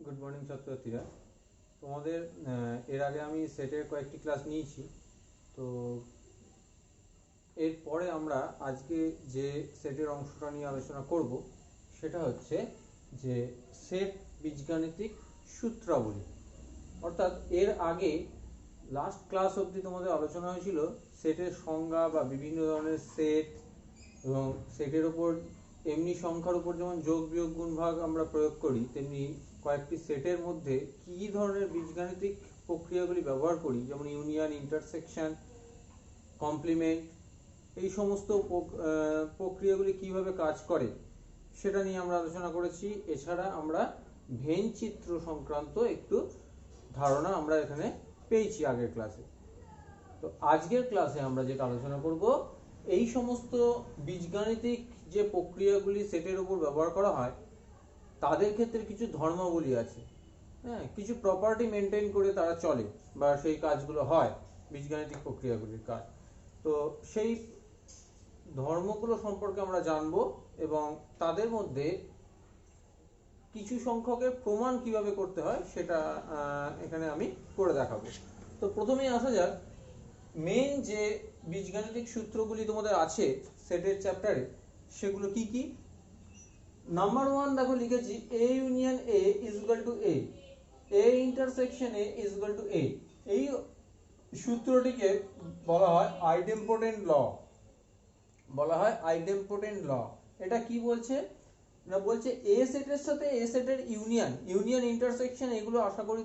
Good morning ছাত্রছাত্রীরা। তোমাদের এর আগে আমি সেটের কয়েকটি ক্লাস নিয়েছি। তো এরপরে আমরা আজকে যে সেটের অংশটা নিয়ে আলোচনা করব সেটা হচ্ছে যে সেট বীজগাণিতিক সূত্রাবলী। অর্থাৎ এর আগে লাস্ট ক্লাস অবধি তোমাদের আলোচনা হয়েছিল সেটের সংজ্ঞা বা বিভিন্ন ধরনের সেট এবং সেটের ওপর এমনি সংখ্যার উপর যেমন যোগ বিয়োগ গুণ ভাগ আমরা প্রয়োগ করি, তেমনি কয়েকটি সেটের মধ্যে কী ধরনের বীজগাণিতিক প্রক্রিয়াগুলি ব্যবহার করি, যেমন ইউনিয়ন, ইন্টারসেকশন, কমপ্লিমেন্ট, এই সমস্ত প্রক্রিয়াগুলি কিভাবে কাজ করে সেটা নিয়ে আমরা আলোচনা করেছি। এছাড়া আমরা ভেন চিত্র সংক্রান্ত একটু ধারণা আমরা এখানে পেয়েছি আগের ক্লাসে। তো আজকের ক্লাসে আমরা যেটা আলোচনা করব, এই সমস্ত বীজগাণিতিক যে প্রক্রিয়াগুলি সেটের উপর ব্যবহার করা হয় তাদের ক্ষেত্রে কিছু ধর্মাবলী আছে। হ্যাঁ, কিছু প্রপার্টি মেনটেন করে তারা চলে বা সেই কাজগুলো হয়, বীজগাণিতিক প্রক্রিয়াগুলির কাজ। তো সেই ধর্মগুলো সম্পর্কে আমরা জানবো এবং তাদের মধ্যে কিছু সংখ্যকের প্রমাণ কিভাবে করতে হয় সেটা এখানে আমি করে দেখাবো। তো প্রথমেই আসা যাক, মেন যে বীজগাণিতিক সূত্রগুলি তোমাদের আছে সেটের চ্যাপ্টারে, সেগুলো কি কি। নাম্বার 1 দেখো লিখেছি A union A is equal to A, A intersection A is equal to A. এই সূত্রটিকে বলা হয় আইডেম্পোটেন্ট ল, বলা হয় আইডেম্পোটেন্ট ল। এটা কি বলছে না, বলছে এ সেটের সাথে এ সেটের ইউনিয়ন, ইউনিয়ন ইন্টারসেকশন, এগুলো আশা করি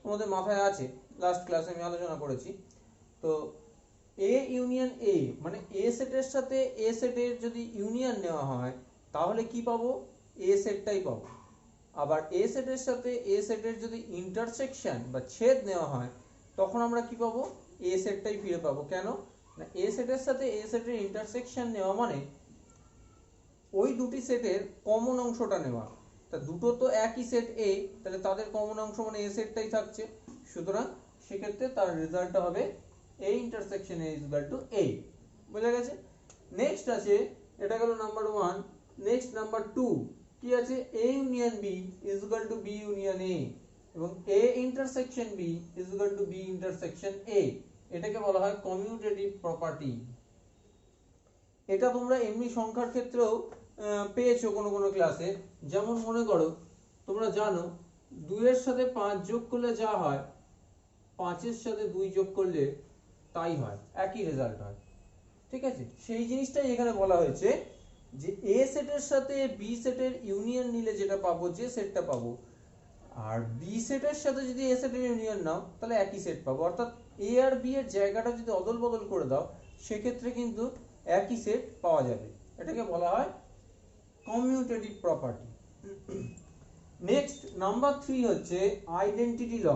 তোমাদের মাথায় আছে, লাস্ট ক্লাসে আমি আলোচনা করেছি। তো এ ইউনিয়ন এ মানে এ সেটের সাথে এ সেটের যদি ইউনিয়ন নেওয়া হয় তাহলে কি পাবো, এ সেটটাই পাবো। আবার এ সেটের সাথে এ সেটের যদি ইন্টারসেকশন বা ছেদ নেওয়া হয় তখন আমরা কি পাবো, এ সেটটাই ফিরে পাবো। কেন না, এ সেটের সাথে এ সেটের ইন্টারসেকশন নেওয়া মানে ওই দুটি সেটের কমন অংশটা নেওয়া। তা দুটো তো একই সেট এ, তাহলে তাদের কমন অংশ মানে এ সেটটাই থাকছে, সুতরাং সেক্ষেত্রে তার রেজাল্টটা হবে A intersection A is equal to A. বোঝা গেছে। নেক্সট আছে, এটা গেল নাম্বার 1। নেক্সট নাম্বার 2 কি আছে, A union B is equal to B union A এবং A intersection B is equal to B intersection A. এটাকে বলা হয় কমিউটেটিভ প্রপার্টি। এটা তোমরা এমনি সংখ্যার ক্ষেত্রেও পেয়েছো কোনো কোনো ক্লাসে। যেমন মনে করো তোমরা জানো 2 এর সাথে 5 যোগ করলে যা হয় 5 এর সাথে 2 যোগ করলে তাই হয়, একই রেজাল্ট হয়। ঠিক আছে, সেই জিনিসটাই এখানে বলা হয়েছে যে এ সেটের সাথে বি সেটের ইউনিয়ন নিলে যেটা পাবো, যে সেটটা পাবো, আর বি সেটের সাথে যদি এ সেটের ইউনিয়ন নাও তাহলে একই সেট পাবো। অর্থাৎ এ আর বি এর জায়গাটা যদি অদল বদল করে দাও সেক্ষেত্রে কিন্তু একই সেট পাওয়া যাবে। এটাকে বলা হয় কমিউটেটিভ প্রপার্টি। নেক্সট নাম্বার 3 হচ্ছে আইডেন্টিটি ল।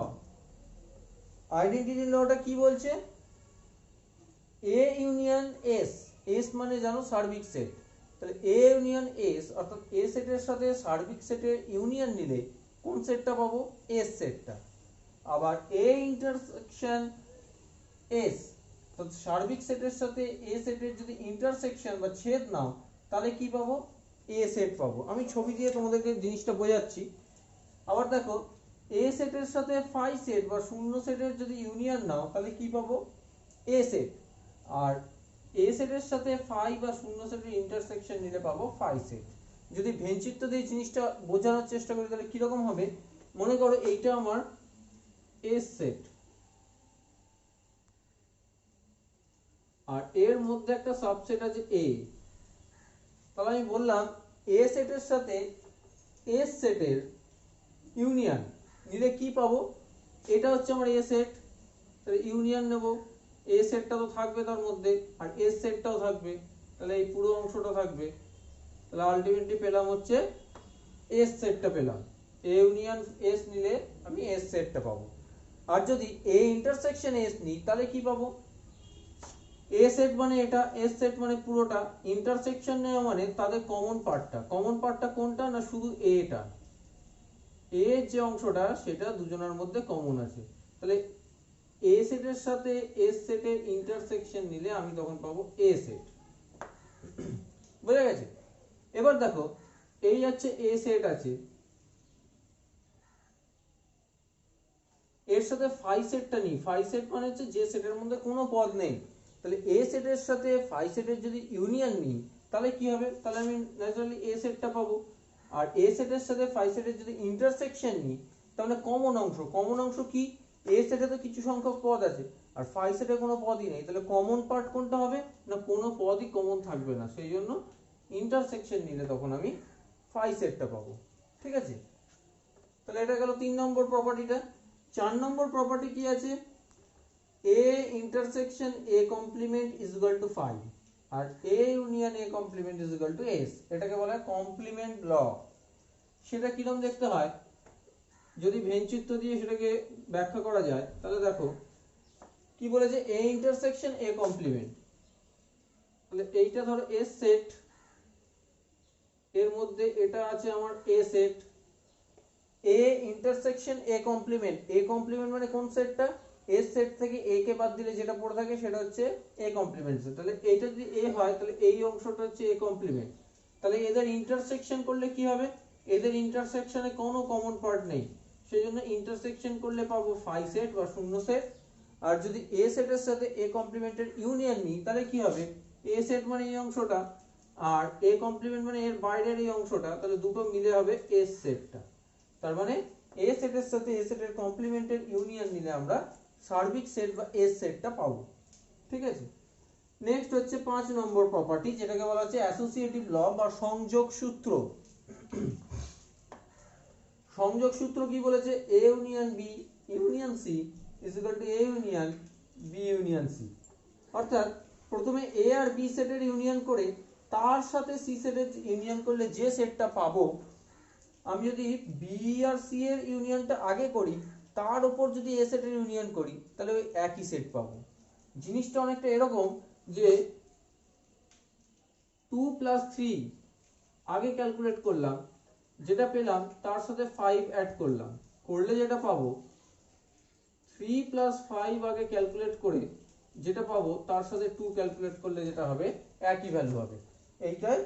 আইডেন্টিটি লটা কি বলছে, এ ইউনিয়ন এস, এস মানে জানো সার্বিক সেট, তাহলে এ ইউনিয়ন এস অর্থাৎ এ সেটের সাথে সার্বিক সেটের ইউনিয়ন নিলে কোন সেটটা পাবো, এস সেটটা। আবার এ ইন্টারসেকশন এস, তো সার্বিক সেটের সাথে এ সেটের যদি ইন্টারসেকশন বা ছেদ নাও তাহলে কি পাবো, এ সেট পাবো। আমি ছবি দিয়ে তোমাদেরকে জিনিসটা বোঝাচ্ছি। আবার দেখো এ সেটের সাথে ফাই সেট বা শূন্য সেটের যদি ইউনিয়ন নাও তাহলে কি পাবো, এ সেট। আর এ সেটের সাথে ফাই বা শূন্য সেটের ইন্টারসেকশন নিলে পাবো ফাই সেট। যদি ভেনচিত্র দিয়ে জিনিসটা বোঝানোর চেষ্টা করি তাহলে কিরকম হবে, মনে করো এইটা আমার এস সেট, আর এর মধ্যে একটা সাবসেট আছে এ। তাহলে আমি বললাম এ সেটের সাথে এস সেটের ইউনিয়ন নিলে কি পাবো, এটা হচ্ছে আমার এ সেট, তাহলে ইউনিয়ন নেব, এ সেটটা তো থাকবে তার মধ্যে আর এস সেটটাও থাকবে, তাহলে এই পুরো অংশটা থাকবে। তাহলে আলটিমেটলি পেলাম হচ্ছে এস সেটটা পেলাম। এ ইউনিয়ন এস নিলে আমি এস সেটটা পাবো। আর যদি এ ইন্টারসেকশন এস নিই তাহলে কি পাবো, এ সেট মানে এটা, এস সেট মানে পুরোটা, ইন্টারসেকশন নেওয়া মানে তাদের কমন পার্টটা। কমন পার্টটা কোনটা না, শুধু এটা, এ যে অংশটা সেটা দুজনের মধ্যে কমন আছে। তাহলে এ সেটের সাথে এস সেটের ইন্টারসেকশন নিলে আমি তখন পাবো এ সেট। বুঝা গেছে। এবার দেখো এই হচ্ছে এ সেট আছে, এর সাথে ফাই সেটটা নিই, ফাই সেট মানে হচ্ছে যে সেটের মধ্যে কোনো পদ নেই, তাহলে এ সেটের সাথে ফাই সেটের যদি ইউনিয়ন নিই তাহলে কি হবে, তাহলে আমি ন্যাচারালি এ সেটটা পাবো। আর এ সেটের সাথে ফাই সেটের যদি ইন্টারসেকশন নিই তাহলে কমন অংশ কি, এ সেটে তো কিছু সংখ্যক পদ আছে আর ফাই সেটে কোনো পদই নেই, তাহলে কমন পার্ট কোনটা হবে না, কোনো পদই কমন থাকবে না, সেই জন্য ইন্টারসেকশন নিলে তখন আমি ফাই সেটটা পাবো। ঠিক আছে, তাহলে এটা গেল 3 নম্বর প্রপার্টিটা। 4 নম্বর প্রপার্টি কি আছে, A intersection A complement is equal to phi আর A union A complement is equal to S, এটাকে বলা হয় কমপ্লিমেন্ট ল। সেটা কিরকম দেখতে হয়, যদি ভেনচিত্র দিয়ে সেটাকে ব্যাখ্যা করা যায় তাহলে দেখো কি বলেছে, এ ইন্টারসেকশন এ কমপ্লিমেন্ট, তাহলে এইটা ধরো এ সেট, এর মধ্যে এটা আছে আমার A set, A intersection A complement মানে কোন সেটটা, এ সেট থেকে এ কে বাদ দিলে যেটা পড়ে থাকে সেটা হচ্ছে এ কমপ্লিমেন্ট সেট, তাহলে এইটা যদি এ হয় তাহলে এই অংশটা হচ্ছে এ কমপ্লিমেন্ট, তাহলে এদের ইন্টারসেকশন করলে কি হবে, এদের ইন্টারসেকশনে কোনো কমন পার্ট নেই, সেই জন্য ইন্টারসেকশন করলে পাবো ফাই সেট বা শূন্য সেট। আর যদি এ সেটের সাথে এ কমপ্লিমেন্টের ইউনিয়ন নিই তাহলে কি হবে, এ সেট মানে এই অংশটা আর এ কমপ্লিমেন্ট মানে এর বাইরের এই অংশটা, তাহলে দুটো মিলে হবে এস সেটটা। তার মানে এ সেটের সাথে এ সেটের কমপ্লিমেন্টের ইউনিয়ন নিলে আমরা সার্বিক সেট বা এস সেটটা পাবো। ঠিক আছে, নেক্সট হচ্ছে 5 নম্বর প্রপার্টি, যেটাকে বলা হচ্ছে অ্যাসোসিয়েটিভ ল বা সংযোগ সূত্র। সংযোগ সূত্র কি বলেছে, A union B union C is equal to A union B union C, অর্থাৎ প্রথমে এ আর বি সেটের ইউনিয়ন করে তার সাথে সি সেটের ইউনিয়ন করলে যে সেটটা পাবো, আমি যদি বি আর সি এর ইউনিয়নটা আগে করি তার উপর যদি এ সেটের ইউনিয়ন করি তাহলে ওই একই সেট পাবো। জিনিসটা অনেকটা এরকম যে 2 + 3 আগে ক্যালকুলেট করলাম, যেটা পেলাম তার সাথে 5 অ্যাড করলাম, করলে যেটা পাবো 3 + 5 আগে ক্যালকুলেট করে যেটা পাবো তার সাথে 2 ক্যালকুলেট করলে যেটা হবে একই ভ্যালু হবে। এইটাই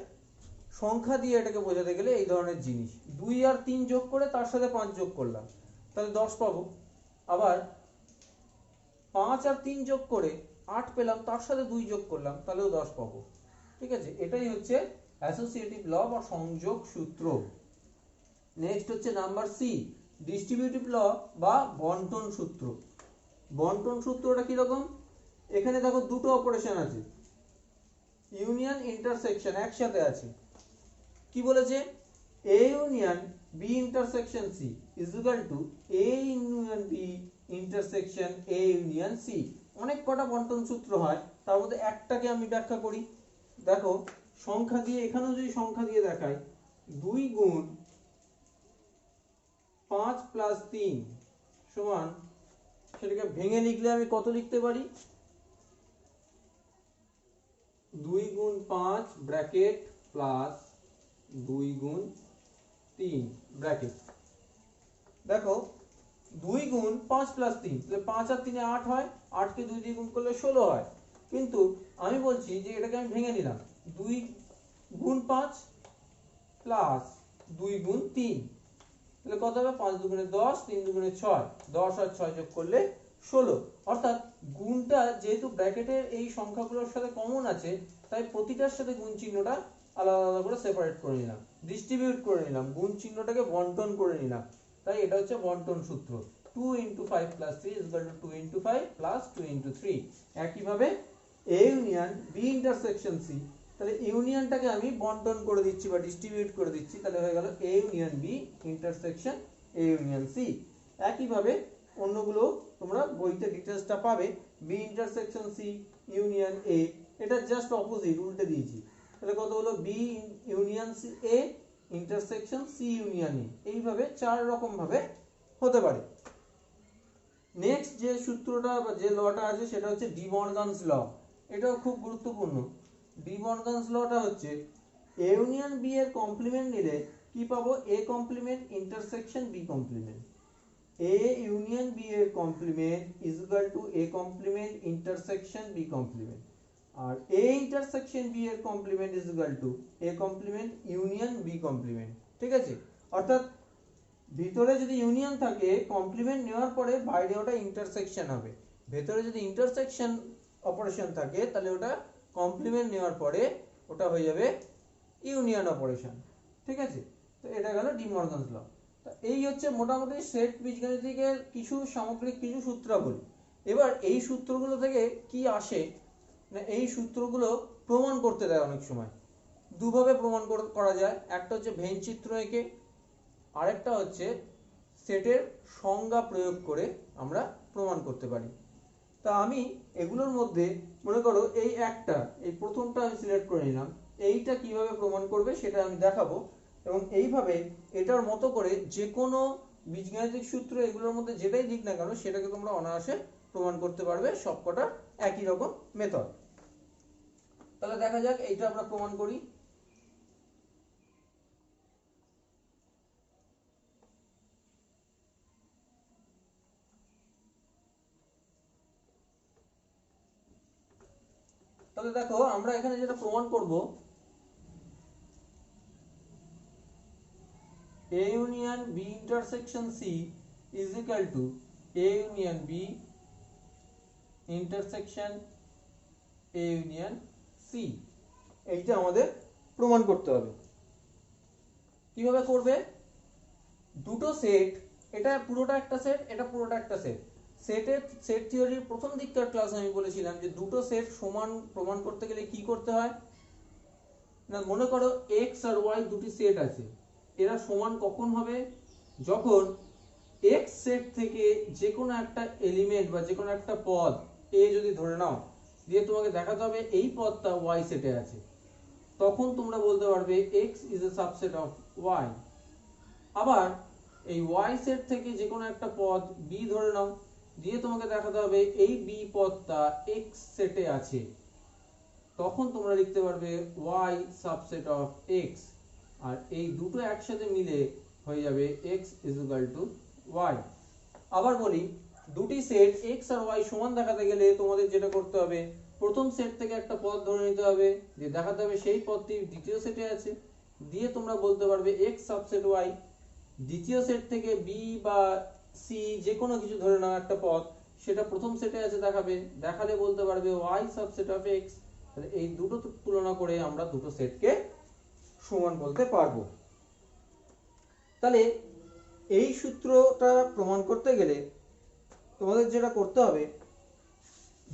সংখ্যা দিয়ে এটাকে বোঝাতে গেলে এই ধরনের জিনিস, 2 আর 3 যোগ করে তার সাথে 5 যোগ করলাম তাহলে 10 পাবো, আবার 5 আর 3 যোগ করে 8 পেলাম তার সাথে 2 যোগ করলাম তাহলেও 10 পাবো। ঠিক আছে, এটাই হচ্ছে অ্যাসোসিয়েটিভ ল বা সংযোগ সূত্র। নেক্সট হচ্ছে নাম্বার সি, ডিস্ট্রিবিউটিভ ল বা বন্টন সূত্র। বন্টন সূত্রটা কি রকম, এখানে দেখো দুটো অপারেশন আছে, ইউনিয়ন ইন্টারসেকশন একসাথে আছে, কি বলেছে, A union B intersection C is equal to A union B intersection A union C. অনেক কটা বন্টন সূত্র হয়, তার মধ্যে একটাকে আমি ব্যাখ্যা করি। দেখো সংখ্যা দিয়ে, এখানেও যদি সংখ্যা দিয়ে দেখাই, 2 গুণ 5 + 3 সমান, সেটাকে ভেঙে লিখলে আমি কত লিখতে পারি, 2 গুণ 5 ব্র্যাকেট প্লাস 2 গুণ 3 ব্র্যাকেট। দেখো 2 গুণ 5 + 3, তাহলে 5 আর 3 8 হয়, 8 কে 2 দিয়ে গুণ করলে 16 হয়, কিন্তু আমি বলছি যে এটাকে আমি ভেঙে নিলাম, 2 গুণ 5 প্লাস 2 গুণ 3, তাহলে কত হবে, 5 দুগুণে 10, 3 দুগুণে 6, 10 আর 6 যোগ করলে 16, অর্থাৎ গুণটা যেহেতু ব্র্যাকেটের এই সংখ্যাগুলোর সাথে কমন আছে তাই প্রতিটার সাথে গুণ চিহ্নটা আলাদা আলাদা করে সেপারেট করে নিলাম, ডিস্ট্রিবিউট করে নিলাম, গুণ চিহ্নটাকে বন্টন করে নিলাম, তাই এটা হচ্ছে বন্টন সূত্র। 2 × 5 + 3 = 2 × 5 + 2 × 3। একইভাবে A union B intersection C, তাহলে ইউনিয়নটাকে আমি বন্টন করে দিচ্ছি বা ডিস্ট্রিবিউট করে দিচ্ছি, তাহলে হয়ে গেল A union B intersection A union C. একইভাবে অন্যগুলো তোমরা বইতে ডিটেইলসটা পাবে, B intersection C union A, এটা জাস্ট অপোজিট, উল্টে দিয়েছি, তাহলে কত হলো, B union C A intersection C union A, এইভাবে 4 রকম ভাবে হতে পারে। নেক্সট যে সূত্রটা বা যে লটা আছে সেটা হচ্ছে ডি মর্গানস ল, এটাও খুব গুরুত্বপূর্ণ। ডি মর্গানস লটা হচ্ছে এ ইউনিয়ন বি এর কমপ্লিমেন্ট নিলে কি পাবো, A complement intersection B complement, A union B এর complement is equal to A complement intersection B complement, আর এ ইন্টারসেকশন বি এর complement is equal to A complement union B complement. ঠিক আছে, অর্থাৎ ভিতরে যদি ইউনিয়ন থাকে কমপ্লিমেন্ট নেওয়ার পরে বাইরে ওটা ইন্টারসেকশন হবে, ভেতরে যদি ইন্টারসেকশন অপারেশন থাকে তাহলে ওটা কমপ্লিমেন্ট নেওয়ার পরে ওটা হয়ে যাবে ইউনিয়ন অপারেশন। ঠিক আছে, তো এটা গেল ডি মর্গানস ল। তো এই হচ্ছে মোটামুটি সেট বীজগাণিতিকের কিছু সামগ্রিক কিছু সূত্রাবলী। এবার এই সূত্রগুলো থেকে কি আসে না, এই সূত্রগুলো প্রমাণ করতে দেয় অনেক সময়। দুভাবে প্রমাণ করা যায়, একটা হচ্ছে ভেন চিত্র এঁকে, আরেকটা হচ্ছে সেটের সংজ্ঞা প্রয়োগ করে আমরা প্রমাণ করতে পারি। তা আমি এগুলোর মধ্যে মনে করো এই প্রথমটা আমি সিলেক্ট করে নিলাম, এইটা কিভাবে প্রমাণ করবে সেটা আমি দেখাবো। এবং এইভাবে এটার মতো করে যে কোনো বীজগাণিতিক সূত্র এগুলোর মধ্যে যেটাই দিক না কেন সেটাকে তোমরা অনায়াসে প্রমাণ করতে পারবে, সবকটা একই রকম মেথড। তাহলে দেখা যাক এইটা আমরা প্রমাণ করি। তাহলে দেখো আমরা এখানে যেটা প্রমাণ করব, A union B intersection C is equal to A union B intersection A union C। এইটা আমাদের প্রমাণ করতে হবে। কিভাবে করবে, দুটো সেট, এটা পুরোটা একটা সেট, এটা পুরোটা একটা সেট। সেট থিওরির প্রথম দিককার ক্লাসে আমি বলেছিলাম যে দুটো সেট সমান প্রমাণ করতে গেলে কি করতে হয় না, মনে করো x আর y দুটি সেট আছে, এরা সমান কখন হবে, যখন x সেট থেকে যে কোনো একটা এলিমেন্ট বা যে কোনো একটা পদ a যদি ধরে নাও, দিয়ে তোমাকে দেখাতে হবে এই পদটা y সেটে আছে, তখন তোমরা বলতে পারবে x is a subset of y। আবার এই y সেট থেকে যে কোনো একটা পদ b ধরে নাও, দিয়ে তোমাকে দেখাতে হবে এই b পদটা x সেটে আছে, তখন তোমরা লিখতে পারবে y সাবসেট অফ x। আর এই দুটো একসাথে মিলে হয়ে যাবে x is equal to y। আবার বলি, দুটি সেট x আর y সমান দেখাতে গেলে তোমাদের যেটা করতে হবে, প্রথম সেট থেকে একটা পদ ধরে নিতে হবে, যে দেখাতে হবে সেই পদটি দ্বিতীয় সেটে আছে, দিয়ে তোমরা বলতে পারবে x সাবসেট y। দ্বিতীয় সেট থেকে b বা c যে কোনো কিছু ধরে নাও একটা পদ, সেটা প্রথম সেটে আছে দেখাবে, দেখালে বলতে পারবে y সাবসেট অফ x। তাহলে এই দুটো তুলনা করে আমরা দুটো সেটকে সমান বলতে পারবো। তাহলে এই সূত্রটা প্রমাণ করতে গেলে তোমাদের যেটা করতে হবে,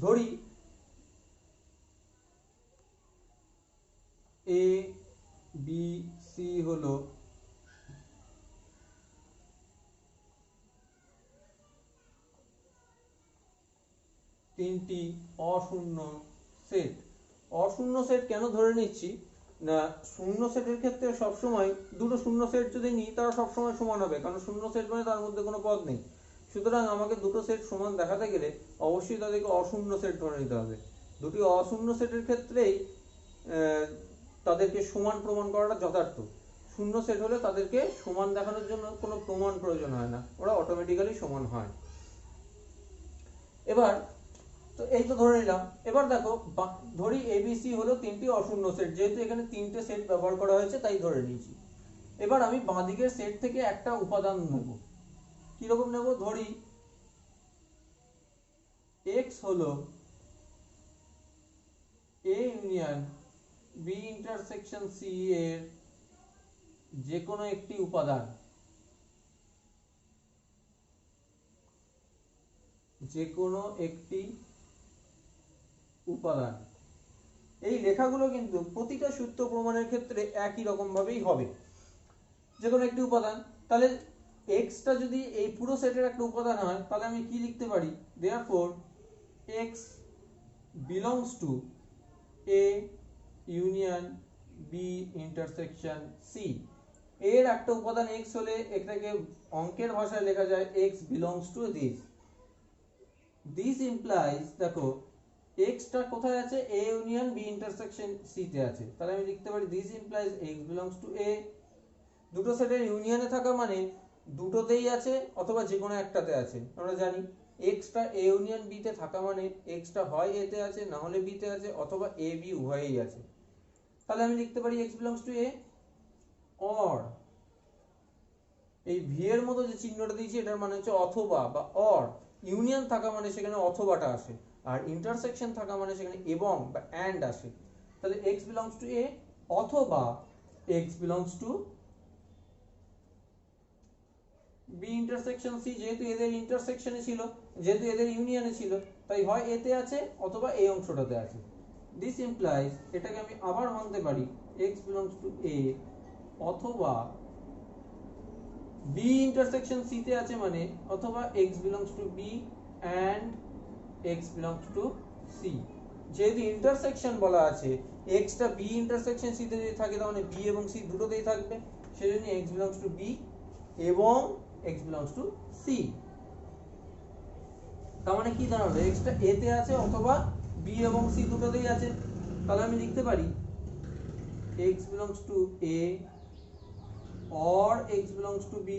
ধরি a b c হলো তিনটি অশূন্য সেট। অশূন্য সেট কেন ধরে নিচ্ছি না, শূন্য সেটের ক্ষেত্রে সবসময় দুটো শূন্য সেট যদি নিই তারা সবসময় সমান হবে, কারণ শূন্য সেট মানে তার মধ্যে কোনো পদ নেই। সুতরাং আমাকে দুটো সেট সমান দেখাতে গেলে অবশ্যই তাদেরকে অশূন্য সেট ধরে নিতে হবে। দুটি অশূন্য সেটের ক্ষেত্রেই তাদেরকে সমান প্রমাণ করাটা যথার্থ। শূন্য সেট হলে তাদেরকে সমান দেখানোর জন্য কোনো প্রমাণ প্রয়োজন হয় না, ওরা অটোমেটিক্যালি সমান হয়। এবার তো এই তো ধরে নিলাম। এবার দেখো ধরি এবিসি হলো তিনটি অশূন্য সেট, যেহেতু এখানে তিনটে সেট ব্যবহার করা হয়েছে তাই ধরে নিয়েছি। এবার আমি বাঁ দিকের সেট থেকে একটা উপাদান নেব, কিরকম নেব, ধরি x হলো a union b intersection c এর যে কোনো একটি উপাদান, যে কোনো একটি উপাদান। এই লেখাগুলো কিন্তু প্রতিটা সূত্র প্রমাণের ক্ষেত্রে একই রকম ভাবেই হবে, যে কোনো একটি উপাদান। তাহলে x টা যদি এই পুরো সেটের একটা উপাদান হয়, তাহলে আমি কি লিখতে পারি, therefore x belongs to a union b intersection c। এর একটা উপাদান x হলে এটাকে অঙ্কের ভাষায় লেখা যায় x belongs to this। this implies, দেখো x টা কোথায় আছে, a union b intersection c তে আছে, তাহলে আমি লিখতে পারি this implies x belongs to a। দুটো সেটের ইউনিয়নে থাকা মানে দুটোতেই আছে অথবা যে কোনো একটাতে আছে। আমরা জানি x টা a ইউনিয়ন b তে থাকা মানে x টা হয় a তে আছে, না হলে b তে আছে, অথবা a b উভয়েই আছে। তাহলে আমি লিখতে পারি x belongs to a, or এই ভি এর মতো যে চিহ্নটা দিয়েছি এটার মানে হচ্ছে অথবা বা অর, ইউনিয়ন থাকা মানে সেখানে অথবাটা আসে, আর ইন্টারসেকশন থাকা মানে সেখানে এবং বা অ্যান্ড আসে। তাহলে x বিলংস টু এ অথবা x belongs to B intersection C, যেহেতু এদের ইন্টারসেকশনে ছিল, যেহেতু এদের ইউনিয়নে ছিল, তাই হয় এতে আছে অথবা এই অংশটাতে আছে। দিস ইমপ্লাইজ, এটাকে আমি আবার মানতে পারি x বিলংস টু এ অথবা বি ইন্টারসেকশন সি তে আছে মানে অথবা x belongs to B and x belongs to C. যেহেতু ইন্টারসেকশন বলা আছে, x টা বি ইন্টারসেকশন সি তে যদি থাকে তাহলে বি এবং সি দুটোতেই থাকবে, সেজন্য x বিলংস টু বি এবং x বিলংস টু সি। তার মানে কি দাঁড়ালো, x টা a তে আছে অথবা b এবং c দুটোতেই আছে। তাহলে আমি লিখতে পারি x belongs two a or x belongs to b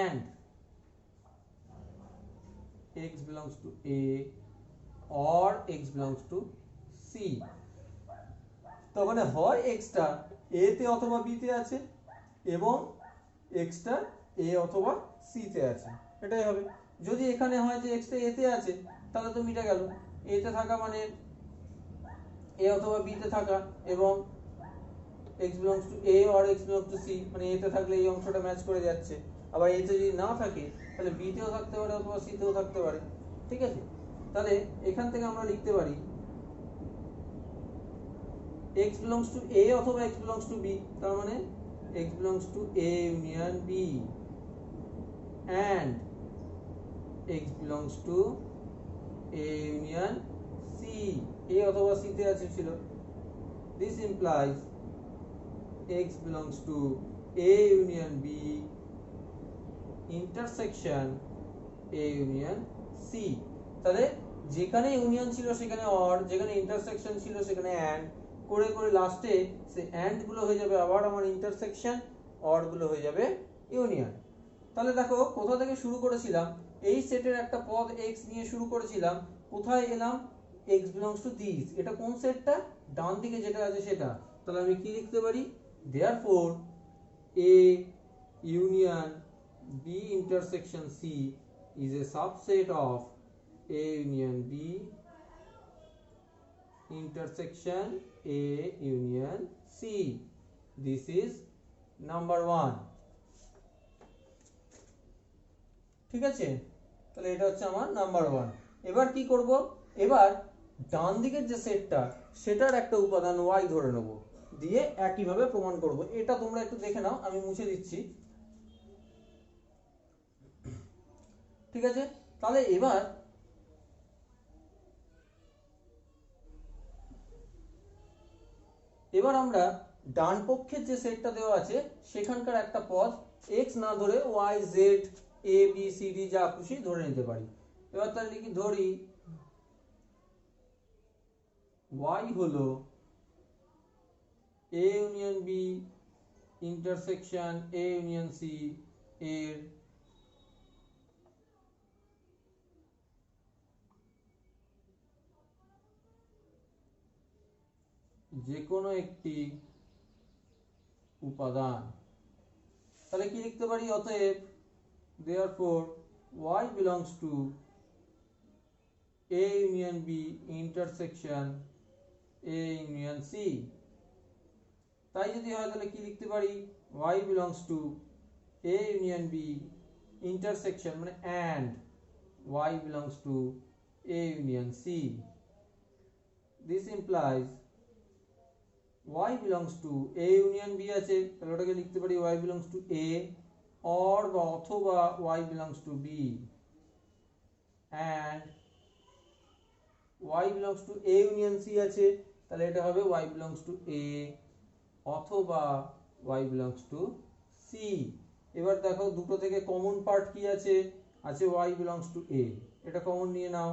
and x belongs to a or x belongs to c। তো মানে হয় x টা a তে অথবা b তে আছে এবং x টা a অথবা c তে আছে, এটাই হবে। যদি এখানে হয় যে x টা a তে আছে তাহলে তো মিটে গেল, a তে থাকা মানে a অথবা b তে থাকা এবং x belongs to a or x belongs to c, মানে a তে থাকলে এই অংশটা ম্যাচ করে যাচ্ছে। আবার a তে যদি না থাকে তাহলে b তেও থাকতে পারে অথবা c তেও থাকতে পারে, ঠিক আছে। তাহলে এখান থেকে আমরা লিখতে পারি x belongs to a অথবা x belongs to b, তার মানে x belongs to a union b and x belongs to a union c, a অথবা c তে আছে ছিল। This implies x belongs to a union b intersection a union c। তাহলে যেখানে union ছিল সেখানে অর, যেখানে ইন্টারসেকশন ছিল সেখানে অ্যান্ড করে করে লাস্টে সে অ্যান্ড গুলো হয়ে যাবে আবার আমার ইন্টারসেকশন, অর গুলো হয়ে যাবে ইউনিয়ন। তাহলে দেখো কোথা থেকে শুরু করেছিলাম, এই সেটের একটা পদ x নিয়ে শুরু করেছিলাম, কোথায় এলাম x belongs to this, এটা কোন সেটটা, ডান দিকে যেটা আছে সেটা। তাহলে আমি কি লিখতে পারি, therefore a union b intersection c is a subset of a union b intersection a union c. This is number 1. ঠিক আছে, তাহলে এটা হচ্ছে আমার নাম্বার 1। এবার কি করব, এবার ডান দিকের যে সেটটা সেটার একটা উপাদান y ধরে নেব, দিয়ে একই ভাবে প্রমাণ করব। এটা তোমরা একটু দেখে নাও, আমি মুছে দিচ্ছি, ঠিক আছে। তাহলে এবার আমরা ডান পক্ষের যে সেটটা দেওয়া আছে সেখানকার একটা পদ x না ধরে y z a b c d যা খুশি ধরে নিতে পারি। এবার তাহলে কি ধরি, y হলো a union b intersection a union c এর যে কোনো একটি উপাদান। তাহলে কি লিখতে পারি, অতএব therefore y belongs to a union b intersection a union c। তাই যদি হয় তাহলে কি লিখতে পারি, y belongs to a union b intersection মানে and y belongs to a union c। This implies y belongs to a union b আছে, তাহলে ওটাকে লিখতে পারি y belongs to a or বা অথবা y belongs to b and y belongs to a union c আছে, তাহলে এটা হবে y belongs to a অথবা y belongs to c। এবার দেখো দুটো থেকে কমন পার্ট কি আছে, আছে y belongs to a, এটা কমন নিয়ে নাও,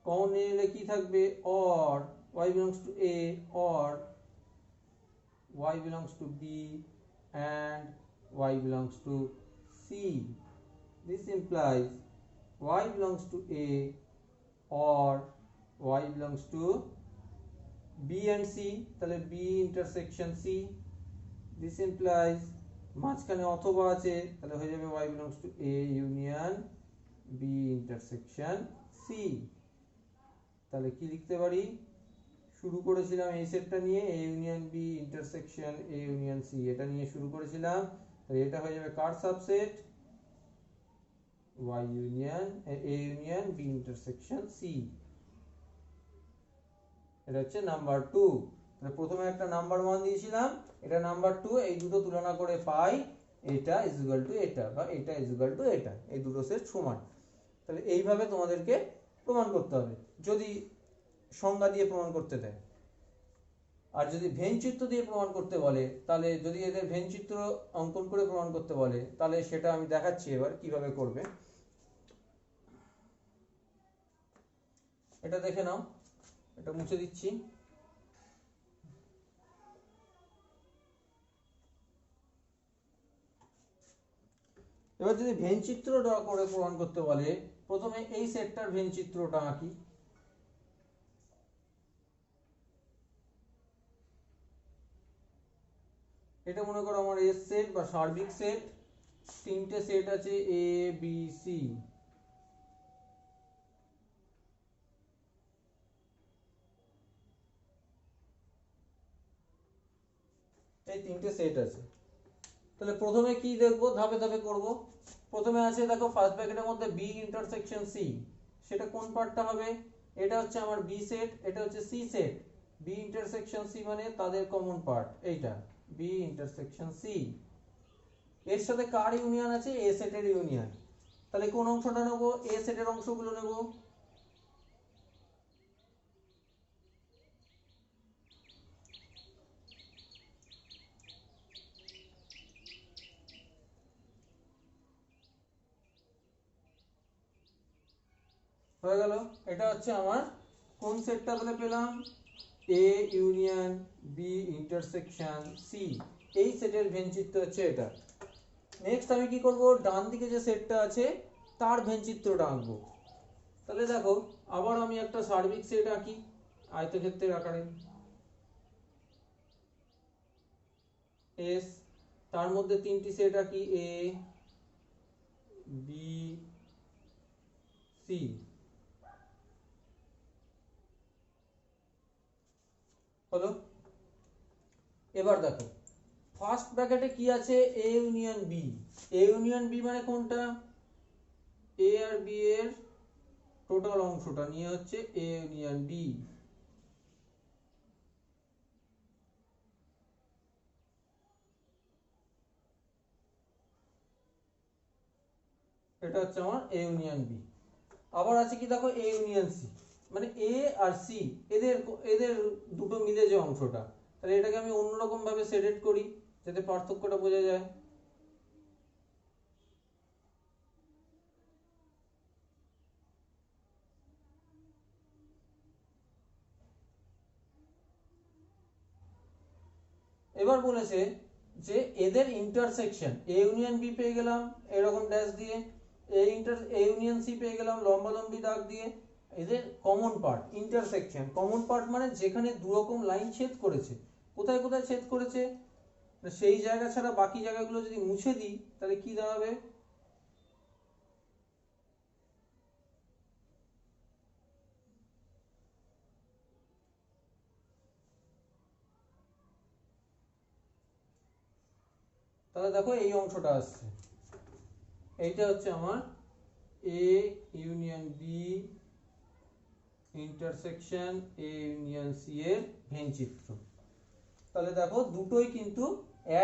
কমন নিয়ে নিলে কি থাকবে, or y belongs to a or y belongs to b and y belongs to c. This implies y belongs to a or y belongs to b and c, তাহলে b intersection c, this implies মাঝখানে অথবা আছে, তাহলে হয়ে যাবে y belongs to a union b intersection c। তাহলে কি লিখতে পারি, শুরু করেছিলাম এই সেটটা নিয়ে a union b intersection a union c, এটা নিয়ে শুরু করেছিলাম। তাহলে এটা হয়ে যাবে কার subset, y union a union b intersection c। এটা হচ্ছে নাম্বার 2। তাহলে প্রথমে একটা নাম্বার 1 দিয়েছিলাম, এটা নাম্বার 2, এই দুটো তুলনা করে পাই এটা ইজ ইকুয়াল টু এটা বা এটা ইজ ইকুয়াল টু এটা, এই দুটো সেট সমান। তাহলে এইভাবে তোমাদেরকে প্রমাণ করতে হবে যদি সংজ্ঞা দিয়ে প্রমাণ করতে দেয়। আর যদি ভেন চিত্র দিয়ে প্রমাণ করতে বলে, তাহলে যদি এদের ভেন চিত্র অঙ্কন করে প্রমাণ করতে বলে, তাহলে সেটা আমি দেখাচ্ছি এবার কিভাবে করবে। এটা দেখে নাও, এটা মুছে দিচ্ছি। এবার যদি ভেন চিত্র ড্র করে প্রমাণ করতে বলে, প্রথমে এই সেটটার ভেন চিত্রটা আঁকি। এটা মনে করো আমার এস সেট বা সার্বিক সেট, তিনটে সেট আছে এ বি সি। এই তিনটে সেট আছে। তাহলে প্রথমে কি দেখবো, ধাপে ধাপে করব। প্রথমে আছে দেখো ফার্স্ট ব্র্যাকেটের মধ্যে বি ইন্টারসেকশন সি, সেটা কোন পার্টটা হবে, এটা হচ্ছে আমার বি সেট, এটা হচ্ছে C set. B intersection C মানে তাদের কমন পার্ট এইটা, বি ইন্টারসেকশন সি। এর সাথে কার ইউনিয়ন আছে, এ সেটের ইউনিয়ন। তাহলে কোন অংশটা নেবো, এ সেটের অংশগুলো নেব। হয়ে গেল। এটা হচ্ছে আমার কোন সেটটা বলে পেলাম, A union B intersection C, এই সেটের ভেন চিত্র হচ্ছে এটা। নেক্সট আমি কি করব, ডান দিকে যে সেটটা আছে তার ভেন চিত্রটা আঁকবো। তাহলে দেখো আবার আমি একটা সার্বিক সেট আঁকি আয়তক্ষেত্রের আকারে, এস, তার মধ্যে তিনটি সেট আঁকি এ বি সি। হলো। এবার দেখো ফার্স্ট ব্র্যাকেটে কি আছে, A union B. A union B মানে কোনটা, এ আর বি এর টোটাল অংশটা নিয়ে হচ্ছে এ ইউনিয়ন বি। এটা হচ্ছে আমার এ ইউনিয়ন বি। আবার আছে কি দেখো এ ইউনিয়ন সি, মানে এ আর সি এদের এদের দুটো মিলে যে অংশটা। তাহলে এটাকে আমি অন্যরকম ভাবে সেট করি যাতে পার্থক্যটা বোঝা যায়। এবার বলেছে যে এদের ইন্টারসেকশন, এ ইউনিয়ন বি পেয়ে গেলাম এরকম ড্যাশ দিয়ে, এ ইউনিয়ন সি পেয়ে গেলাম লম্বালম্বি দাগ দিয়ে। এদের common part, intersection common part মানে যেখানে দু রকম লাইন ছেদ করেছে, কোথায় কোথায় ছেদ করেছে সেই জায়গা ছাড়া বাকি জায়গাগুলো যদি মুছে দিই তাহলে কি দাঁড়াবে, তাহলে দেখো এই অংশটা আসছে, এইটা হচ্ছে আমার A union B intersection A union C এর ভেন চিত্র। তাহলে দেখো দুটোই কিন্তু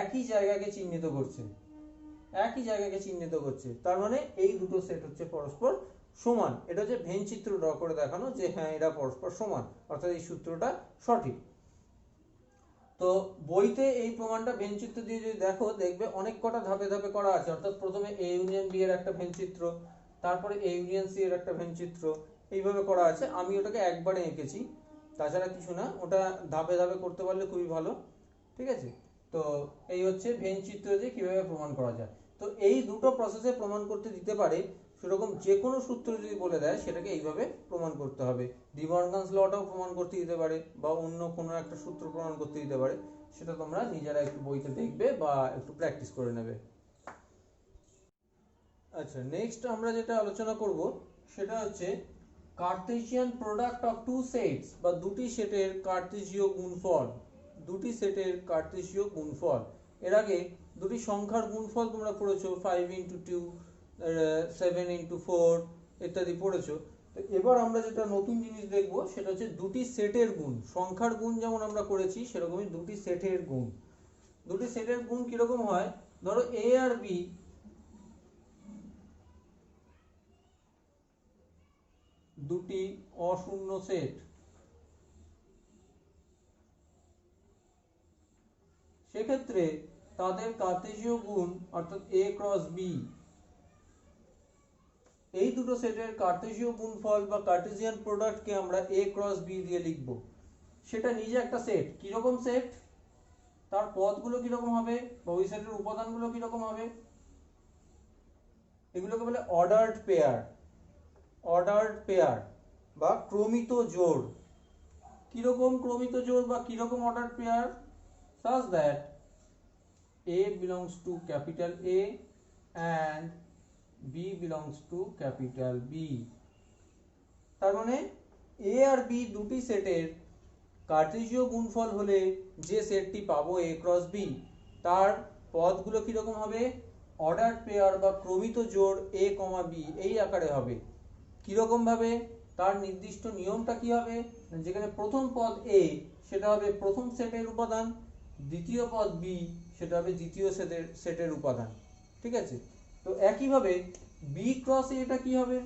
একই জায়গাকে চিহ্নিত করছে, একই জায়গাকে চিহ্নিত করছে, তার মানে এই দুটো সেট হচ্ছে পরস্পর সমান। এটা হচ্ছে ভেন চিত্র ড্র করে দেখানো যে হ্যাঁ এরা পরস্পর সমান, অর্থাৎ এই সূত্রটা সঠিক। তো বইতে এই প্রমাণটা ভেন চিত্র দিয়ে যদি দেখো দেখবে অনেক কটা ধাপে ধাপে করা আছে, অর্থাৎ প্রথমে এ ইউনিয়ন বি এর একটা ভেন চিত্র, তারপরে এ ইউনিয়ন সি এর একটা ভেন চিত্র, এইভাবে করা আছে। আমি ওটাকে একবারে এঁকেছি, তাছাড়া কিছু না, ওটা ধাপে ধাপে করতে পারলে খুবই ভালো। ঠিক আছে, তো এই হচ্ছে ভেন চিত্র দিয়ে কিভাবে প্রমাণ করা যায়। তো এই দুটো প্রসেসে প্রমাণ করতে দিতে পারে, সেরকম যে কোনো সূত্র যদি বলে দেয় সেটাকে এইভাবে প্রমাণ করতে হবে। ডি মর্গানস লটাও প্রমাণ করতে দিতে পারে বা অন্য কোনো একটা সূত্র প্রমাণ করতে দিতে পারে, সেটা তোমরা নিজেরা একটু বইতে দেখবে বা একটু প্র্যাকটিস করে নেবে। আচ্ছা, নেক্সট আমরা যেটা আলোচনা করব সেটা হচ্ছে Cartesian product of two sets বা দুটি সেটের কার্টেসীয় গুণফল। দুটি সেটের কার্টেসীয় গুণফল, এর আগে দুটি সংখ্যার গুণফল তোমরা পড়েছো, 5x2, 7x4 ইত্যাদি পড়েছো। তো এবার আমরা যেটা নতুন জিনিস দেখব সেটা হচ্ছে দুটি সেটের গুণ। সংখ্যার গুণ যেমন আমরা করেছি সেরকমই দুটি সেটের গুণ। দুটি সেটের গুণ কিরকম হয়, ধরো এ আর বি দুটি অশূন্য সেট, সেক্ষেত্রে তাদের কার্টেসীয় গুণ অর্থাৎ a ক্রস b, এই দুটো সেটের কার্টেসীয় গুণফল বা কার্টেসিয়ান প্রোডাক্টকে আমরা a ক্রস b দিয়ে লিখব। সেটা নিজে একটা সেট, কিরকম সেট, তার পদগুলো কিরকম হবে বা ওই সেটের উপাদানগুলো কিরকম হবে, এগুলোকে বলে অর্ডারড পেয়ার। অর্ডারড পেয়ার বা ক্রমিত জোড়। কিরকম ক্রমিত জোড় বা কিরকম অর্ডারড pair, such that A belongs to capital A and B belongs to capital B। তার মানে A আর B দুটি সেটের কার্টেসীয় গুণফল হলে যে সেটটি পাবো A ক্রস B, তার পদগুলো কিরকম হবে, অর্ডারড পেয়ার বা ক্রমিত জোড় A, B এই আকারে হবে। কিরকম ভাবে, তার নির্দিষ্ট নিয়মটা কি হবে, যেখানে প্রথম পদ A সেটা হবে প্রথম সেটের উপাদান, দ্বিতীয় পদ B সেটা হবে দ্বিতীয় সেটের উপাদান। ঠিক আছে, তো একইভাবে B ক্রস A এটা কি হবে,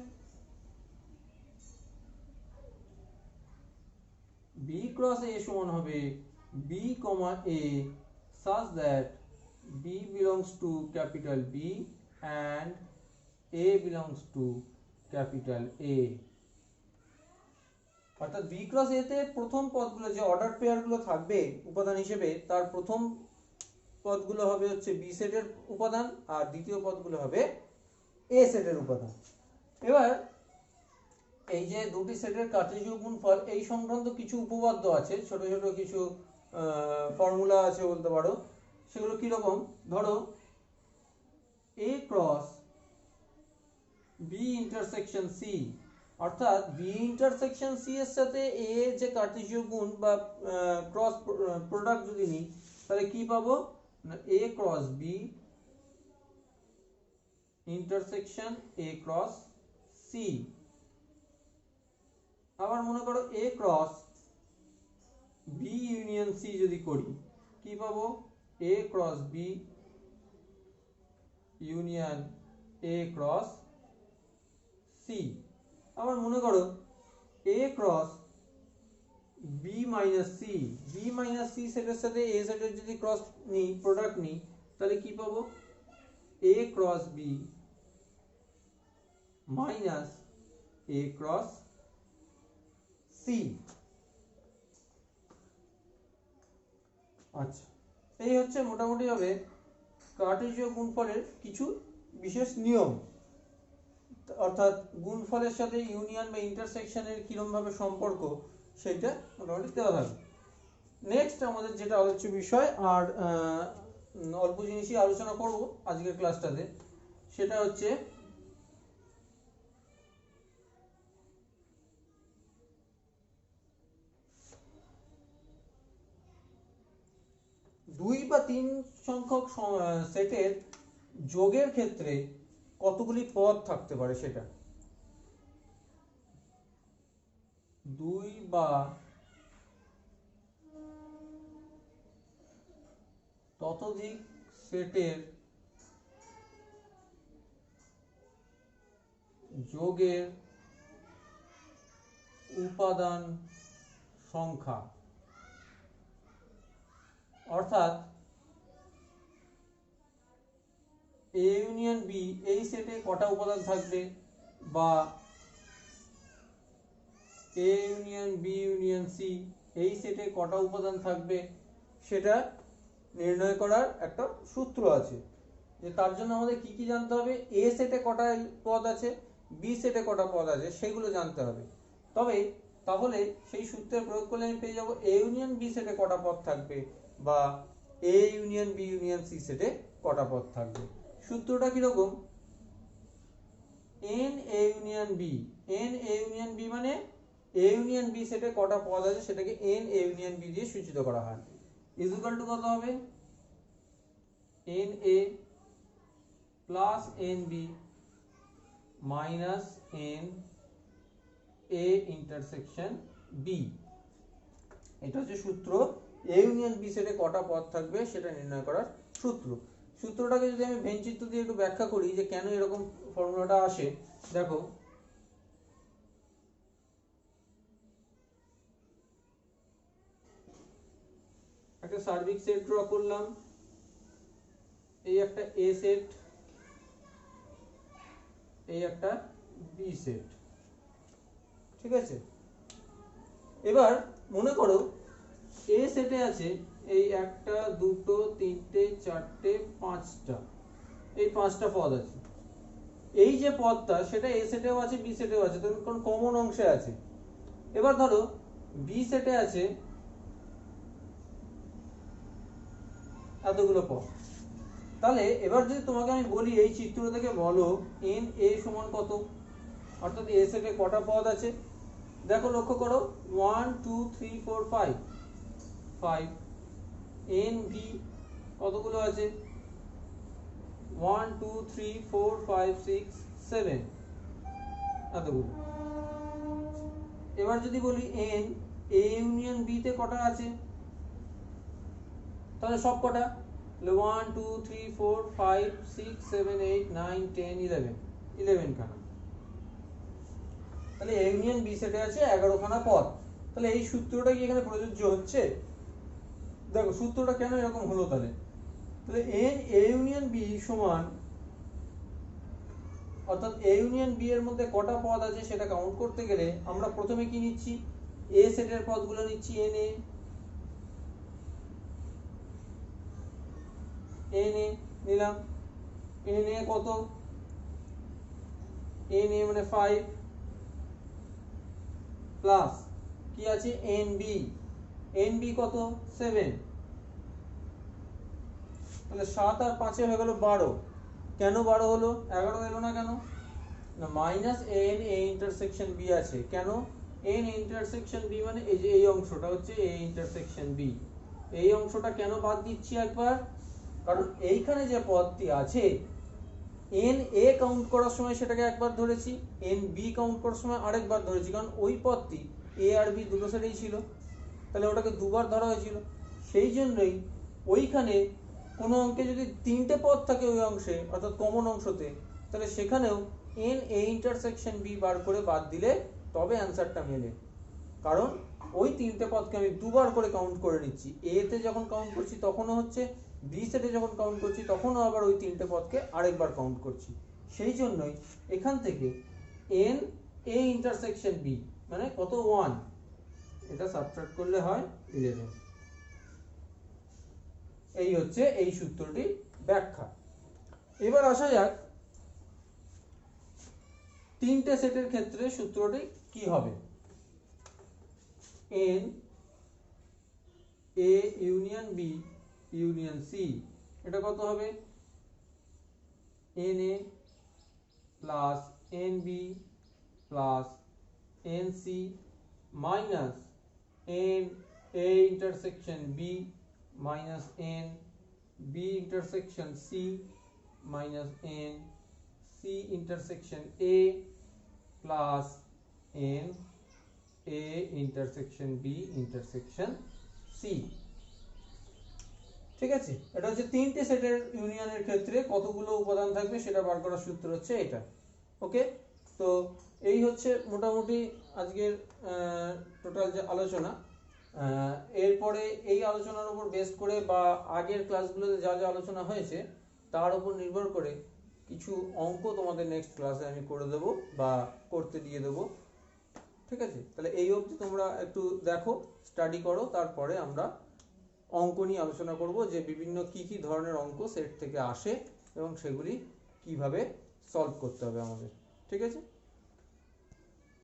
B ক্রস A সমান হবে B, A such that B belongs to capital B and A belongs to capital A। অর্থাৎ B ক্রস A তে প্রথম পদগুলো যে অর্ডার পেয়ারগুলো থাকবে উপাদান হিসেবে, তার প্রথম পদগুলো হবে হচ্ছে B সেটের উপাদান আর দ্বিতীয় পদগুলো হবে A সেটের উপাদান। এবার এই যে দুটি সেটের কার্টেসীয় গুণফল এই সংক্রান্ত কিছু উপপাদ্য আছে, ছোট ছোট কিছু ফর্মুলা আছে বলতে পারো। সেগুলো কিরকম, ধরো A cross B intersection C, অর্থাৎ B ইন্টারসেকশন C এর সাথে A যে কার্টেসীয় গুণ বা ক্রস প্রোডাক্ট যদি নিই তাহলে কি পাবো না, A cross B intersection A cross C। আবার মনে করো A cross B union C যদি করি কি পাবো, A cross B union A cross C। আবার মনে করো A cross B minus C, B minus C সেটের সাথে A সেটের যদি ক্রস নিই, প্রোডাক্ট নিই, তাহলে কি পাবো, A cross B minus A cross C। আচ্ছা, এই হচ্ছে মোটামুটি হবে কার্টেসীয় গুণফলের কিছু বিশেষ নিয়ম, অর্থাৎ গুণফলের সাথে ইউনিয়ন বা ইন্টারসেকশনের কিরকম ভাবে সম্পর্ক সেটা মোটামুটি দেওয়া থাকবে। নেক্সট আমাদের যেটা আলোচ্য বিষয়, আর অল্প জিনিসই আলোচনা করব আজকের ক্লাসটাতে, সেটা হচ্ছে দুই বা তিন সংখ্যক সেটের যোগের ক্ষেত্রে কতগুলি পদ থাকতে পারে সেটা। দুই বা ততোধিক সেটের যোগের উপাদান সংখ্যা, অর্থাৎ A ইউনিয়ন B এই সেটে কটা উপাদান থাকবে বা A union B union C এই সেটে কটা উপাদান থাকবে সেটা নির্ণয় করার একটা সূত্র আছে। যে তার জন্য আমাদের কি কি জানতে হবে, A সেটে কটা পদ আছে, B সেটে কটা পদ আছে সেগুলো জানতে হবে। তাহলে সেই সূত্রের প্রয়োগ করলে আমি পেয়ে যাবো A ইউনিয়ন B সেটে কটা পদ থাকবে বা A union B union C সেটে কটা পদ থাকবে। সূত্রটা কিরকম, n A union B, n A union B মানে এ ইউনিয়ন বি সেটে কটা পদ আছে সেটাকে এন এ ইউনিয়ন বি দিয়ে সূচিত করা হয়। ইজ ইকুয়াল টু কত হবে, n A plus n B minus n A intersection B. এটা হচ্ছে সূত্র, এ ইউনিয়ন বি সেটে কটা পদ থাকবে সেটা নির্ণয় করার সূত্র। সূত্রটাকে যদি আমি ভেনচিত্র দিয়ে একটু ব্যাখ্যা করি যে কেন এরকম ফর্মুলাটা আসে, দেখো একটা সার্বিক সেট ড্র করলাম, এই একটা এ সেট, এই একটা বি সেট, ঠিক আছে। এবার মনে করো এ সেটে আছে এই একটা দুটো তিনটে চারটে পাঁচটা, এই পাঁচটা পদ আছে। এই যে পদটা সেটা এ সেটেও আছে বি সেটেও আছে, কারণ কমন অংশে আছে। এবার ধরো বি সেটে আছে এতগুলো পদ, তাহলে এবার যদি তোমাকে আমি বলি এই চিত্র থেকে বলো এন এ সমান কত, অর্থাৎ এ সেটে কটা পদ আছে, দেখো লক্ষ্য করো 1 2 3 4 5 5। এন বি কতগুলো আছে, 1 2 3 4 5 6 7 এতগুলো। এবার যদি বলি এন এ ইউনিয়ন বি তে কটা আছে, তাহলে সব কটা 1 2 3 4 5 6 7 8 9 10 11 11 খানা। তাহলে এ ইউনিয়ন বি সেটে আছে 11 খানা পদ। তাহলে এই সূত্রটা কি এখানে প্রযোজ্য হচ্ছে? দেখো সূত্রটা কেন এরকম হলো, তাহলে এন এ ইউনিয়ন বি সমান, অর্থাৎ এ ইউনিয়ন বি এর মধ্যে কটা পদ আছে সেটা কাউন্ট করতে গেলে আমরা প্রথমে কি নিচ্ছি, এ সেটের পদগুলো নিচ্ছি এন এ, এন এ নিলাম, এন এ কত, এন এ মানে 5 প্লাস কি আছে এন বি, এন বি কত 7, তাহলে 7 আর 5 হয়ে গেল 12। কেন 12 হলো, 11 এলো না কেন, না minus n A intersection B আছে। কেন এন ইন্টারসেকশন বি মানে এই যে এই অংশটা হচ্ছে এ ইন্টারসেকশন বি, এই অংশটা কেন বাদ দিচ্ছি একবার, কারণ এইখানে যে পদটি আছে এন এ কাউন্ট করার সময় সেটাকে একবার ধরেছি, এন বি কাউন্ট করার সময় আরেকবার ধরেছি, কারণ ওই পদটি এ আর বি দুটো সাইডেই ছিল, তাহলে ওটাকে দুবার ধরা হয়েছিল। সেই জন্যই ওইখানে কোনো অঙ্কে যদি তিনটে পদ থাকে ওই অংশে অর্থাৎ কমন অংশতে, তাহলে সেখানেও এন এ ইন্টারসেকশন বি বার করে বাদ দিলে তবে অ্যান্সারটা মেলে, কারণ ওই তিনটে পদকে আমি দুবার করে কাউন্ট করে নিচ্ছি, এ তে যখন কাউন্ট করছি তখনও হচ্ছে, বি সেটে যখন কাউন্ট করছি তখনও আবার ওই তিনটে পদকে আরেকবার কাউন্ট করছি। সেই জন্যই এখান থেকে এন এ ইন্টারসেকশন বি মানে কত 1, এটা সাবট্রাক্ট করলে হয় 11। এই হচ্ছে এই সূত্রটির ব্যাখ্যা। এবার আসা যাক তিনটে সেটের ক্ষেত্রে সূত্রটি কি হবে। N A union B union C, এটা কত হবে, n A plus n B plus n C minus n A intersection B minus n B intersection C minus n C intersection A plus n A intersection B intersection C. ঠিক আছে, এটা হচ্ছে তিনটে সেটের ইউনিয়নের ক্ষেত্রে কতগুলো উপাদান থাকবে সেটা বার করার সূত্র হচ্ছে এটা। ওকে, তো এই হচ্ছে মোটামুটি আজকের টোটাল যে আলোচনা। এরপরে এই আলোচনার উপর বেস করে বা আগের ক্লাসগুলোতে যা যা আলোচনা হয়েছে তার উপর নির্ভর করে কিছু অঙ্ক তোমাদের নেক্সট ক্লাসে আমি করে দেবো বা করতে দিয়ে দেবো। ঠিক আছে, তাহলে এই অবধি তোমরা একটু দেখো, স্টাডি করো, তারপরে আমরা অঙ্ক নিয়ে আলোচনা করব যে বিভিন্ন কি কি ধরনের অঙ্ক সেট থেকে আসে এবং সেগুলি কিভাবে সলভ করতে হবে আমাদের। ঠিক আছে।